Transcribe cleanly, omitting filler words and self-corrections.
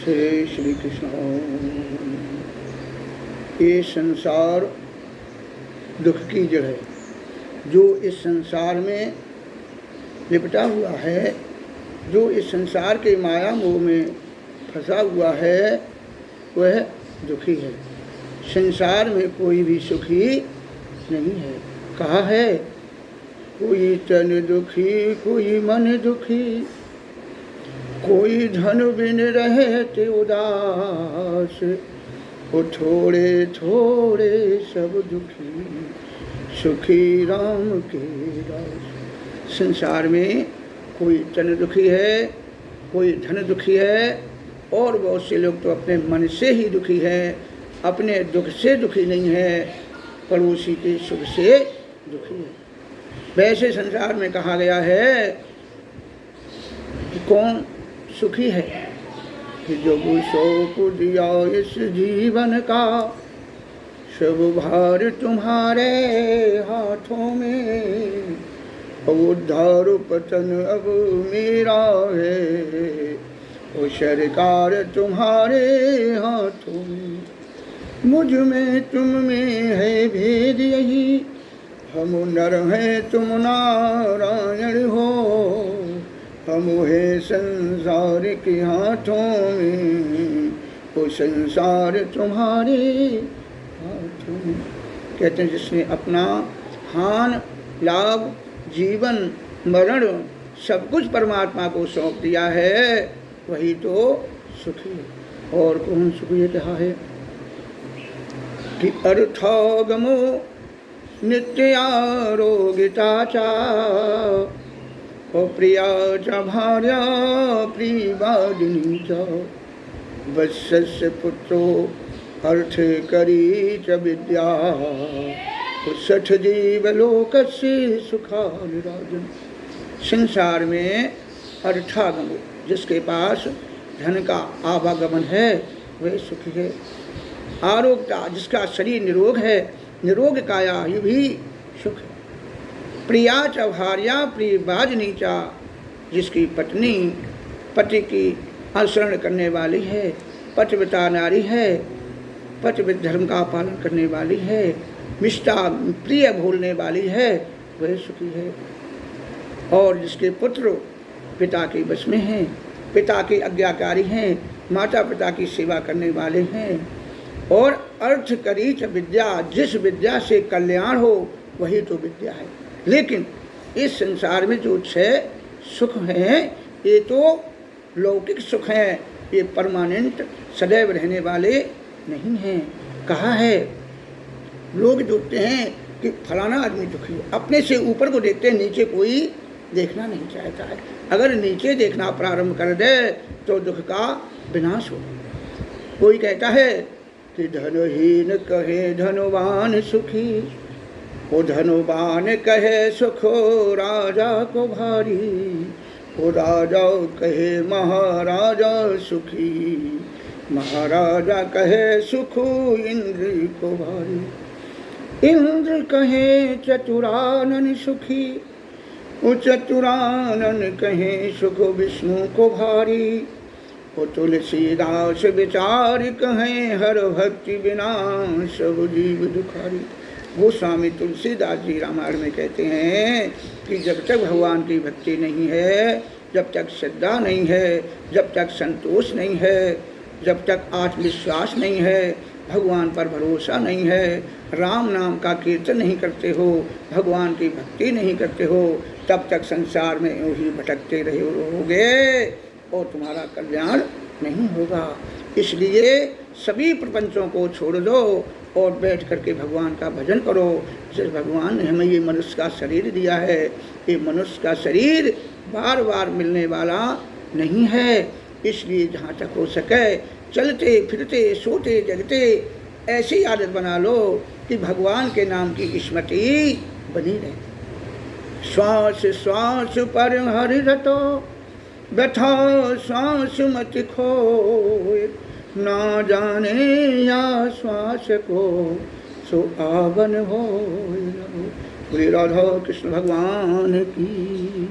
जय श्री कृष्ण। ये संसार दुख की जड़ है। जो इस संसार में लिपटा हुआ है, जो इस संसार के माया मोह में फंसा हुआ है, वह दुखी है। संसार में कोई भी सुखी नहीं है। कहा है, कोई तन दुखी, कोई मन दुखी, कोई धन बिन रहते उदास, वो थोड़े थोड़े सब दुखी, सुखी राम के दास। संसार में कोई तन दुखी है, कोई धन दुखी है, और बहुत से लोग तो अपने मन से ही दुखी है, अपने दुख से दुखी नहीं है, पड़ोसी के सुख से दुखी है। वैसे संसार में कहा गया है कि कौन सुखी है कि जो शौक दिया इस जीवन का, सब भार तुम्हारे हाथों में, उद्धार पतन अब मेरा है, वो सरकार तुम्हारे हाथों में। मुझ में तुम में है भेद यही, हम नर हैं तुम नारायण हो, हम है संसार के हाथों में, वो संसार तुम्हारे हाथों में। कहते हैं जिसने अपना हान लाभ जीवन मरण सब कुछ परमात्मा को सौंप दिया है, वही तो सुखी है। और कौन सुखी है? कहा है कि अर्थागमो नित्यारोगिता चा, प्रिया च भार्या प्रियवादिनी च, वत्सस्य पुत्रो अर्थ करी च विद्या, सठ जीवलोकस्य सुखानुराजन। संसार में अर्थागम, जिसके पास धन का आवागमन है, वह सुखी है। आरोग्यता, जिसका शरीर निरोग है, निरोग काया, ये भी सुख है। प्रिया च भार्या प्रियवादिनी चा, जिसकी पत्नी पति की अनुसरण करने वाली है, पतिव्रता नारी है, पतिव्रत धर्म का पालन करने वाली है, मिष्टा प्रिय भूलने वाली है, वह सुखी है। और जिसके पुत्र पिता के वश में हैं, पिता के आज्ञाकारी हैं, माता पिता की सेवा करने वाले हैं, और अर्थ करी च विद्या, जिस विद्या से कल्याण हो वही तो विद्या है। लेकिन इस संसार में जो 6 सुख हैं, ये तो लौकिक सुख हैं, ये परमानेंट सदैव रहने वाले नहीं हैं। कहा है, लोग देखते हैं कि फलाना आदमी दुखी है, अपने से ऊपर को देखते हैं, नीचे कोई देखना नहीं चाहता है। अगर नीचे देखना प्रारंभ कर दे तो दुख का विनाश हो। कोई कहता है कि धनहीन कहे धनवान सुखी, वो धनवान कहे सुख राजा को भारी, वो राजा कहे महाराजा सुखी, महाराजा कहे सुख इंद्र को भारी। इंद्र कहे चतुरानन सुखी, वो चतुरानन कहे सुख विष्णु को भारी, वो तुलसीदास विचार कहें हर भक्ति बिना सब जीव दुखारी। गोस्वामी तुलसीदास जी रामायण में कहते हैं कि जब तक भगवान की भक्ति नहीं है, जब तक श्रद्धा नहीं है, जब तक संतोष नहीं है, जब तक आत्मविश्वास नहीं है, भगवान पर भरोसा नहीं है, राम नाम का कीर्तन नहीं करते हो, भगवान की भक्ति नहीं करते हो, तब तक संसार में यूँ ही भटकते रहोगे और तुम्हारा कल्याण नहीं होगा। इसलिए सभी प्रपंचों को छोड़ दो और बैठ करके भगवान का भजन करो। जिस भगवान ने हमें ये मनुष्य का शरीर दिया है, ये मनुष्य का शरीर बार बार मिलने वाला नहीं है। इसलिए जहाँ तक हो सके चलते फिरते सोते जगते ऐसी आदत बना लो कि भगवान के नाम की स्मृति बनी रहे। श्वास श्वास पर हरि रतो, व्यथा श्वास मत खोए, ना जाने या श्वास को सो आवन हो। राधा कृष्ण भगवान की।